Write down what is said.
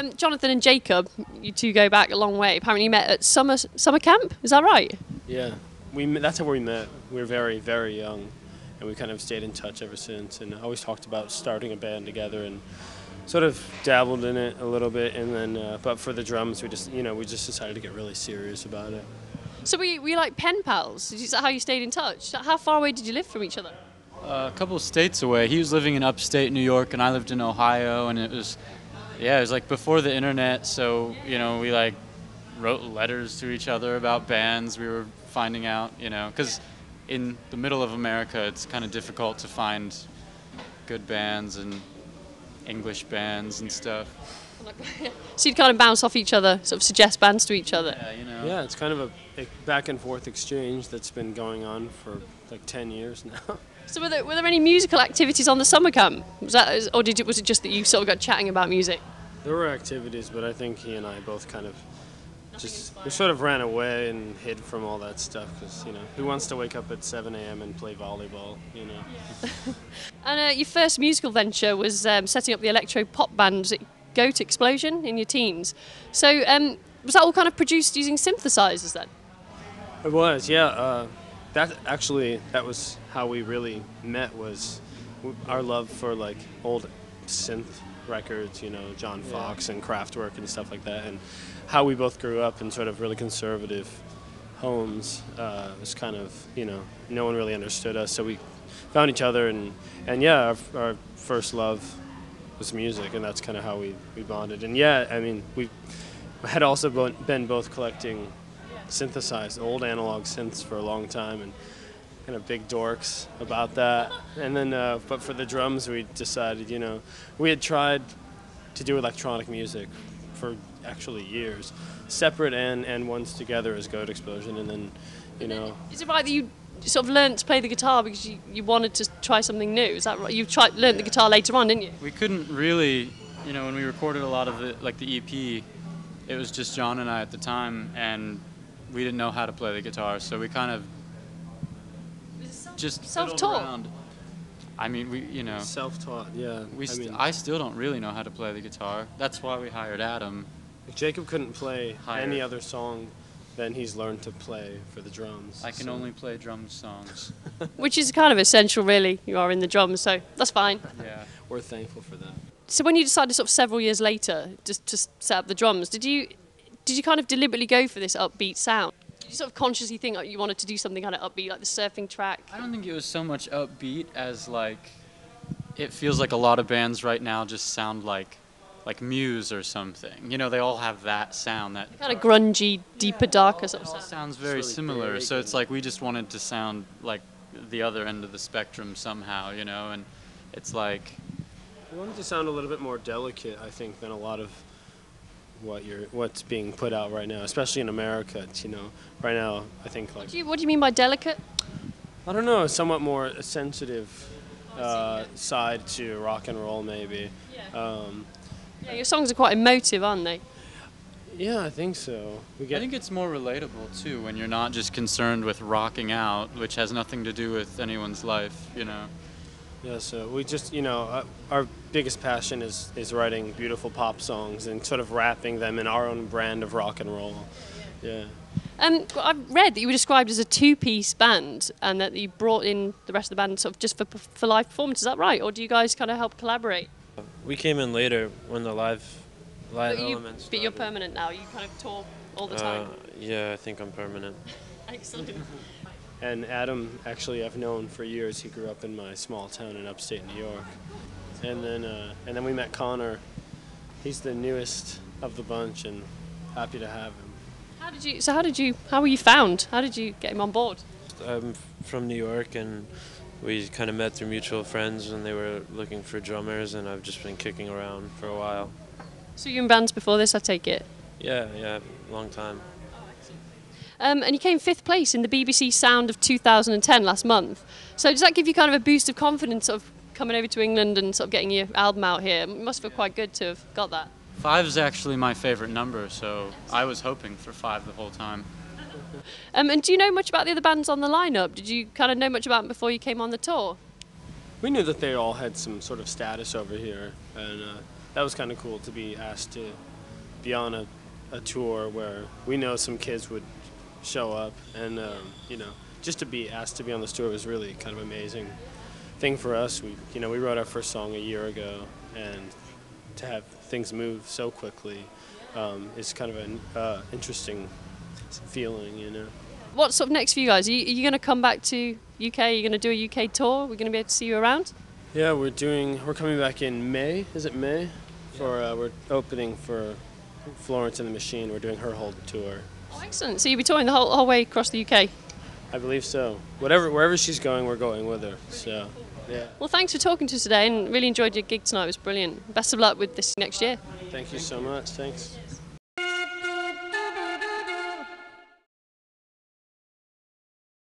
Jonathan and Jacob, you two go back a long way. Apparently you met at summer camp, is that right? Yeah, that's how we met. We were very, very young, and we kind of stayed in touch ever since, and always talked about starting a band together, and sort of dabbled in it a little bit, and then, but for the drums, we just decided to get really serious about it. So were you like pen pals? Is that how you stayed in touch? How far away did you live from each other? A couple of states away. He was living in upstate New York, and I lived in Ohio, and it was like before the internet, so, we like wrote letters to each other about bands we were finding out, because in the middle of America, it's kind of difficult to find good bands and English bands and stuff. So you'd kind of bounce off each other, sort of suggest bands to each other? Yeah, Yeah, it's kind of a back and forth exchange that's been going on for like 10 years now. So were there any musical activities on the summer camp? Was it just that you sort of got chatting about music? There were activities, but I think he and I both kind of we sort of ran away and hid from all that stuff because, who wants to wake up at 7 a.m. and play volleyball, And your first musical venture was setting up the electro-pop band Goat Explosion in your teens. So was that all kind of produced using synthesizers then? It was, yeah. That was how we really met, was our love for like old synth records, John Fox and Kraftwerk and stuff like that, and how we both grew up in sort of really conservative homes. It was kind of, no one really understood us, so we found each other, and yeah, our first love was music, and that's kind of how we bonded. And yeah, I mean, we had also been both collecting synthesized old analog synths for a long time, and kind of big dorks about that. And then, but for the drums, we decided, we had tried to do electronic music for actually years, separate and ones together as Goat Explosion, and then, Is it right that you sort of learned to play the guitar because you wanted to try something new? Is that right? You learned the guitar later on, didn't you? We couldn't really, when we recorded a lot of the EP, it was just John and I at the time, and we didn't know how to play the guitar, so we kind of just self-taught. around. I mean, self-taught, yeah. I still don't really know how to play the guitar. That's why we hired Adam. Jacob couldn't play any other song than he's learned to play for the drums. I can only play drum songs. Which is kind of essential, really. You are in the drums, so that's fine. Yeah. We're thankful for that. So when you decided sort of several years later just to set up the drums, did you kind of deliberately go for this upbeat sound? Did you sort of consciously think you wanted to do something kind of upbeat, like the surfing track? I don't think it was so much upbeat as it feels like a lot of bands right now just sound like Muse or something. They all have that sound, that kind of grungy, deeper, darker sort of sound. Sounds very similar. So it's like we just wanted to sound like the other end of the spectrum somehow, and it's like we wanted to sound a little bit more delicate, I think, than a lot of what's being put out right now, especially in America. Right now, I think What do you mean by delicate? I don't know, somewhat more sensitive side to rock and roll, maybe. Yeah, your songs are quite emotive, aren't they? Yeah, I think so. I think it's more relatable too when you're not just concerned with rocking out, which has nothing to do with anyone's life, Yeah, so we just, our biggest passion is writing beautiful pop songs and sort of wrapping them in our own brand of rock and roll. Yeah. I've read that you were described as a two-piece band and that you brought in the rest of the band sort of just for live performance. Is that right? Or do you guys kind of help collaborate? We came in later when the live elements. But you're permanent now. You kind of tour all the time. Yeah, I think I'm permanent. Excellent. And Adam, actually, I've known for years. He grew up in my small town in upstate New York. And then we met Connor. He's the newest of the bunch, and happy to have him. How were you found? How did you get him on board? I'm from New York, and we kind of met through mutual friends, and they were looking for drummers, and I've just been kicking around for a while. So you were in bands before this, I take it? Yeah, long time. And you came 5th place in the BBC Sound of 2010 last month. So does that give you kind of a boost of confidence of coming over to England and sort of getting your album out here? It must feel quite good to have got that. 5 is actually my favorite number, so I was hoping for 5 the whole time. And do you know much about the other bands on the lineup? Did you kind of know much about them before you came on the tour? We knew that they all had some sort of status over here, and that was kind of cool to be asked to be on a tour where we know some kids would show up, and you know, just to be asked to be on this tour was really kind of amazing thing for us. We wrote our first song a year ago, and to have things move so quickly is kind of an interesting feeling, you know. What's up next for you guys? Are you going to come back to UK? Are you going to do a UK tour? We're going to be able to see you around? Yeah, we're coming back in May. Is it May? We're opening for Florence and the Machine. We're doing her whole tour. Oh, excellent. So you'll be touring the whole way across the UK? I believe so. Wherever she's going, we're going with her. So, yeah. Well, thanks for talking to us today, and really enjoyed your gig tonight. It was brilliant. Best of luck with this next year. Thank you so much. Thanks.